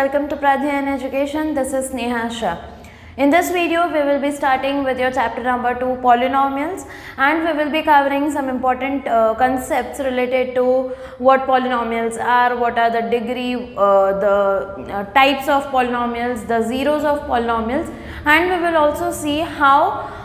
welcome to Pradhyan Education. This is Sneha Shah. In this video, we will be starting with your chapter number 2, polynomials, and we will be covering some important concepts related to what polynomials are, what are the degree, the types of polynomials, the zeros of polynomials, and we will also see how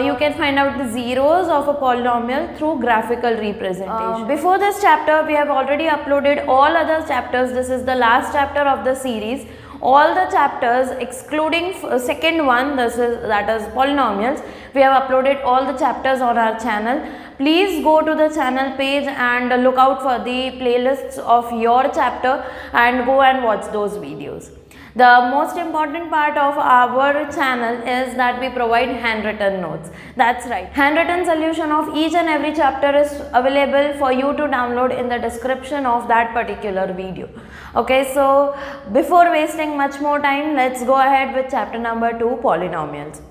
you can find out the zeros of a polynomial through graphical representation. Before this chapter, we have already uploaded all other chapters. This is the last chapter of the series. All the chapters excluding second one, that is polynomials, we have uploaded all the chapters on our channel. Please go to the channel page and look out for the playlists of your chapter and go and watch those videos. The most important part of our channel is that we provide handwritten notes. That's right. Handwritten solution of each and every chapter is available for you to download in the description of that particular video. Okay, so before wasting much more time, let's go ahead with chapter number 2, polynomials.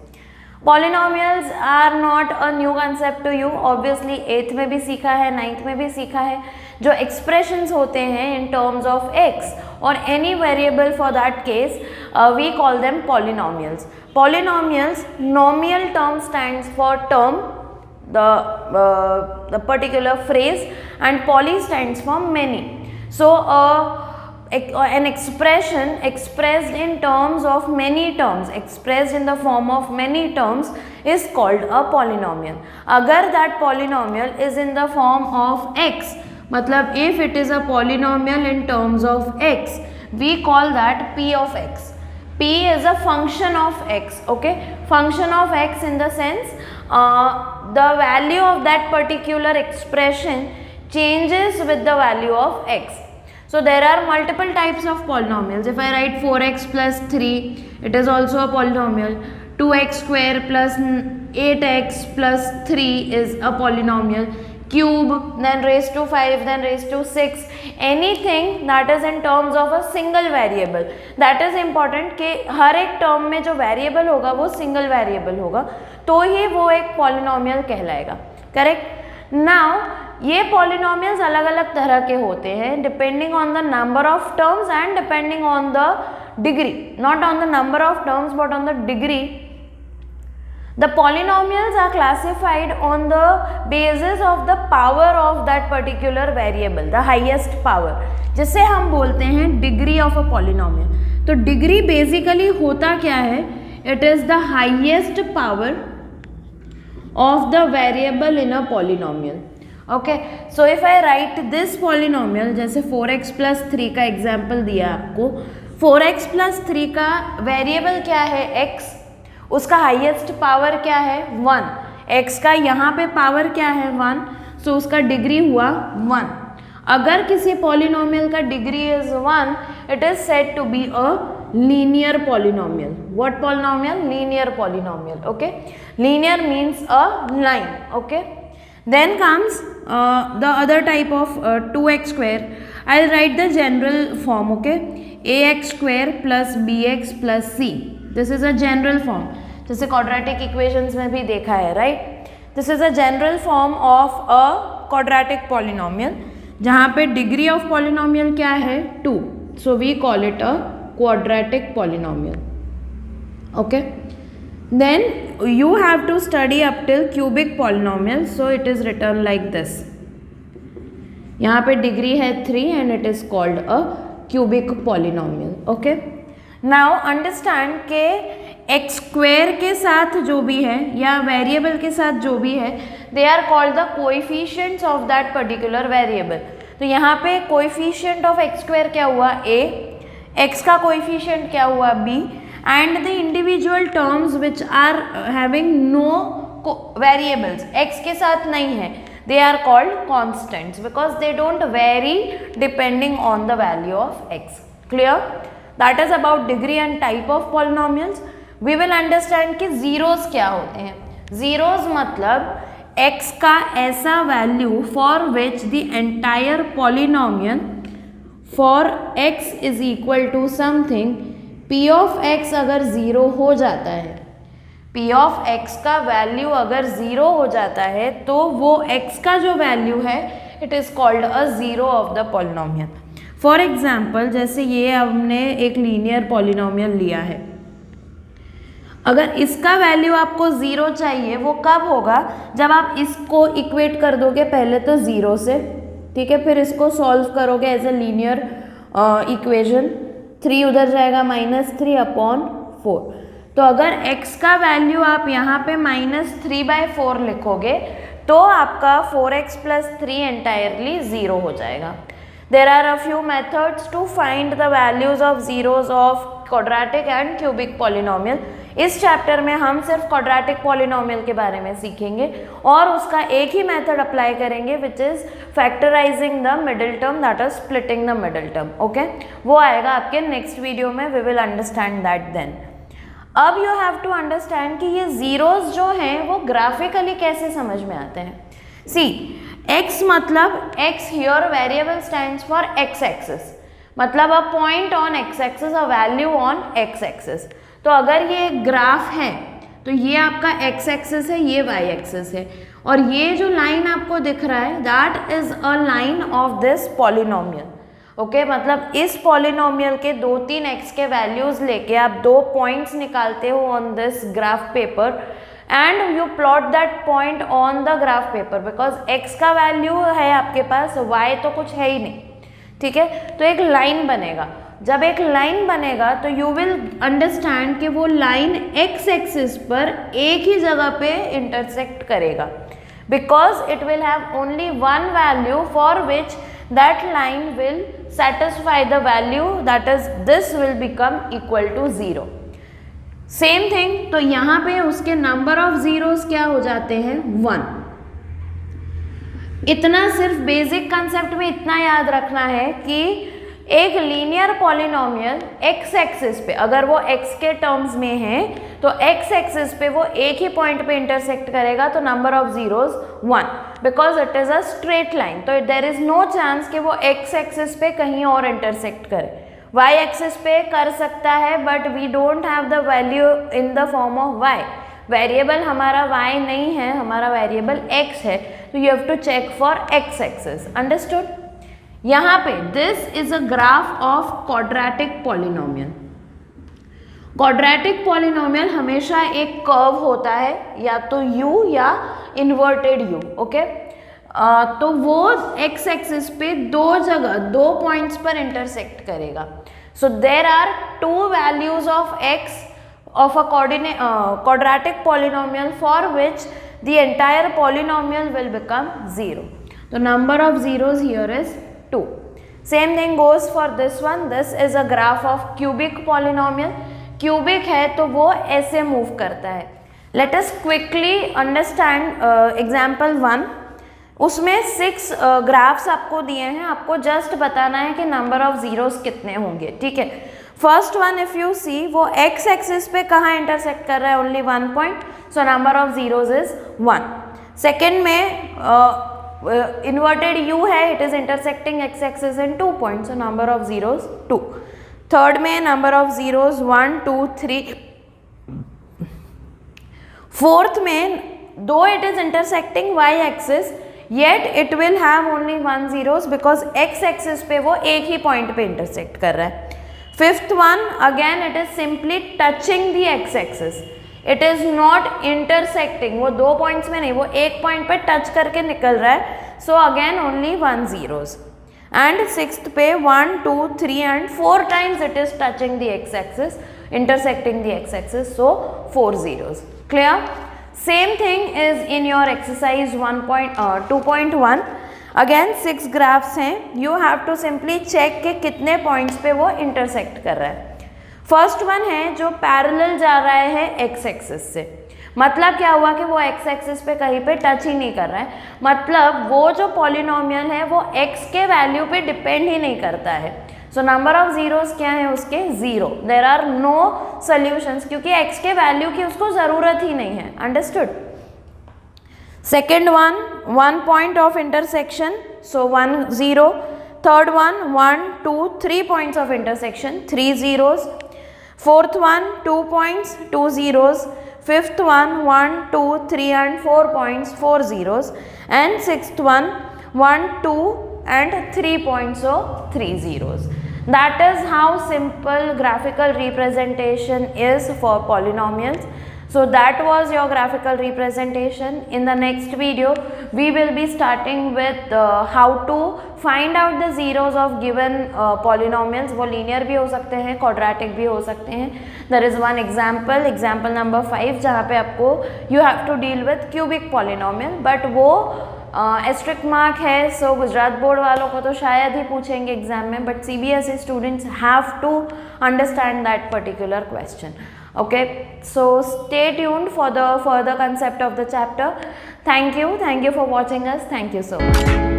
Polynomials are not a new concept to you. Obviously 8th में भी सीखा है, 9th में भी सीखा है. जो expressions होते हैं in terms of x or any variable for that case, we call them polynomials. Polynomials, nominal term stands for term, the particular phrase, and poly stands for many. So an expression expressed in terms of many terms, expressed in the form of many terms, is called a polynomial. Agar that polynomial is in the form of x, matlab if it is a polynomial in terms of x, we call that p of x. P is a function of x, okay? Function of x in the sense the value of that particular expression changes with the value of x. So there are multiple types of polynomials. If I write 4x plus 3, it is also a polynomial. 2x square plus 8x plus 3 is a polynomial. Cube, then raised to 5, then raised to 6. Anything that is in terms of a single variable. That is important कि हर एक term में जो variable होगा वो single variable होगा, तो ही वो एक polynomial कहलाएगा. Correct? Now ये polynomials अलग अलग तरह के होते हैं depending on the number of terms and depending on the degree, not on the number of terms but on the degree. The polynomials are classified on the basis of the power of that particular variable, the highest power, जिसे हम बोलते हैं degree of a polynomial. तो degree basically होता क्या है? It is the highest power of the variable in a polynomial. Okay, so if I write this polynomial, जैसे 4x plus 3 का example दिया आपको, 4x plus 3 का variable क्या है? x, उसका highest power क्या है? 1. x का यहाँ पे power क्या है? 1. so उसका degree हुआ 1. अगर किसी polynomial का degree is 1, it is said to be a linear polynomial. What polynomial? Linear polynomial. Okay, linear means a line. Okay. Then comes the other type of 2x square. I will write the general form, okay? ax square plus bx plus c. This is a general form. जैसे quadratic equations में भी देखा है, right? This is a general form of a quadratic polynomial. जहाँ पे degree of polynomial क्या है? 2. So we call it a quadratic polynomial. Okay? Then you have to study up till cubic polynomial, so it is written like this. यहाँ पे degree है 3 and it is called a cubic polynomial. Okay? Now understand के x square के साथ जो भी है या variable के साथ जो भी है, they are called the coefficients of that particular variable. तो यहाँ पे coefficient of x square क्या हुआ? a, x का coefficient क्या हुआ? b, and the individual terms which are having no variables, x के साथ नहीं है, they are called constants because they don't vary depending on the value of x. Clear? That is about degree and type of polynomials. We will understand कि zeros क्या होते हैं. Zeros मतलब x का ऐसा value for which the entire polynomial for x is equal to something, p of x अगर 0 हो जाता है, p of x का वैल्यू अगर 0 हो जाता है तो वो x का जो वैल्यू है, it is called a zero of the polynomial. For example जैसे ये हमने एक लीनियर पॉलिनोमियल लिया है, अगर इसका वैल्यू आपको 0 चाहिए वो कब होगा, जब आप इसको इक्वेट कर दोगे पहले तो 0 से, ठीक है, फिर इसको सॉल्व करोगे एज ए लीनियर इक्वेशन, 3 उधर जाएगा -3/4। तो अगर x का वैल्यू आप यहाँ पे -3/4 लिखोगे तो आपका 4x + 3 एंटायरली 0 हो जाएगा। There are a few methods to find the values of zeros of quadratic and cubic polynomial। इस चैप्टर में हम सिर्फ क्वाड्रेटिक पॉलिनोमियल के बारे में सीखेंगे और उसका एक ही मेथड अप्लाई करेंगे which is factorising the middle term, that is splitting the middle term. Okay, वो आएगा आपके नेक्स्ट वीडियो में, we will understand that then. अब यू हैव टू अंडरस्टैंड कि ये जीरोस जो हैं वो ग्राफिकली कैसे समझ में आते हैं। सी, x मतलब x here variable stands for x axis, मतलब a point on x axis, a value on x axis. तो अगर ये ग्राफ है तो ये आपका x एक्सिस है, ये y एक्सिस है, और ये जो लाइन आपको दिख रहा है that is a line of this polynomial. Okay, मतलब इस पॉलिनोमियल के 2-3 x के वैल्यूज लेके आप 2 पॉइंट्स निकालते हो on this graph paper and you plot that point on the graph paper, because x का वैल्यू है आपके पास, y तो कुछ है ही नहीं, ठीक है। तो एक लाइन बनेगा, जब एक लाइन बनेगा तो यू विल अंडरस्टैंड कि वो लाइन x एक्सिस पर एक ही जगह पे इंटरसेक्ट करेगा, because it will have only one value for which that line will satisfy the value, that is this will become equal to 0। Same thing, तो यहाँ पे उसके नंबर ऑफ जीरोस क्या हो जाते हैं 1। इतना सिर्फ बेसिक कंसेप्ट में इतना याद रखना है कि एक लीनियर पॉलिनोमियल x एक्सिस पे अगर वो x के टर्म्स में है तो x एक्सिस पे वो एक ही पॉइंट पे इंटरसेक्ट करेगा, तो number of zeros 1, because it is a straight line. तो देयर इज नो चांस कि वो x एक्सिस पे कहीं और इंटरसेक्ट करे। y एक्सिस पे कर सकता है but we don't have the value in the form of y। Variable हमारा y नहीं है, हमारा वेरिएबल x है, तो you have to check for x axis. Understood? यहाँ पे this is a graph of quadratic polynomial. Quadratic polynomial हमेशा एक कर्व होता है, या तो u या इन्वर्टेड u। ओके, तो वो x एक्सिस पे 2 पॉइंट्स पर इंटरसेक्ट करेगा। So there are 2 values of x of a quadratic polynomial for which the entire polynomial will become 0. The number of zeros here is 2. Same thing goes for this one. This is a graph of cubic polynomial. Cubic है तो वो ऐसे move करता है. Let us quickly understand example 1. उसमें 6 graphs आपको दिए हैं, आपको जस्ट बताना है कि नंबर ऑफ जीरोस कितने होंगे. ठीक है. First one if you see वो x एक्सिस पे कहाँ इंटरसेक्ट कर रहा है, only 1 point, so number of zeros is 1. Second में इन्वर्टेड u है, it is intersecting x axis in 2 point, so number of zeros 2. Third में नंबर ऑफ जीरोस 1 2 3. फोर्थ में दो it is intersecting y axis yet it will have only 1 zeros because x axis पे वो एक ही point पे intersect कर रहा है. Fifth one again it is simply touching the x axis, it is not intersecting, वो 2 पॉइंट्स में नहीं, वो एक पॉइंट पे टच करके निकल रहा है, so again only 1 zeros. And sixth पे 1 2 3 and 4 times it is touching the x axis, intersecting the x axis, so 4 zeros. Clear? Same thing is in your exercise 2.1. Again 6 graphs हैं, you have to simply check कि कितने points पे वो intersect कर रहा है. First one है जो पैरेलल जा रहा है x एक्सिस से, मतलब क्या हुआ कि वो x एक्सिस पे कहीं पे टच ही नहीं कर रहा है, मतलब वो जो पॉलिनोमियल है वो x के वैल्यू पे डिपेंड ही नहीं करता है. सो नंबर ऑफ जीरोस क्या है उसके 0. देर आर नो सोल्यूशंस क्योंकि x के वैल्यू की उसको ज़रूरत ही नहीं है. Understood? Second one 1 point of intersection, so 1 0. Third one 1 2 3 points of intersection, 3 zeros. Fourth one 2 points 2 zeros. Fifth one 1 2 3 and 4 points 4 zeros. And sixth one 1 2 and 3 points, so 3 zeros. That is how simple graphical representation is for polynomials. So that was your graphical representation. In the next video, we will be starting with how to find out the zeros of given polynomials. वो linear भी हो सकते हैं, quadratic भी हो सकते हैं. There is one example, example number 5, जहाँ पे आपको you have to deal with cubic polynomial, but वो एस्ट्रिक मार्क है. सो गुजरात बोर्ड वालों को तो शायद ही पूछेंगे एग्जाम में, but CBSE students have to understand that particular question. Okay, so stay tuned for the further concept of the chapter. Thank you for watching us. Thank you so much.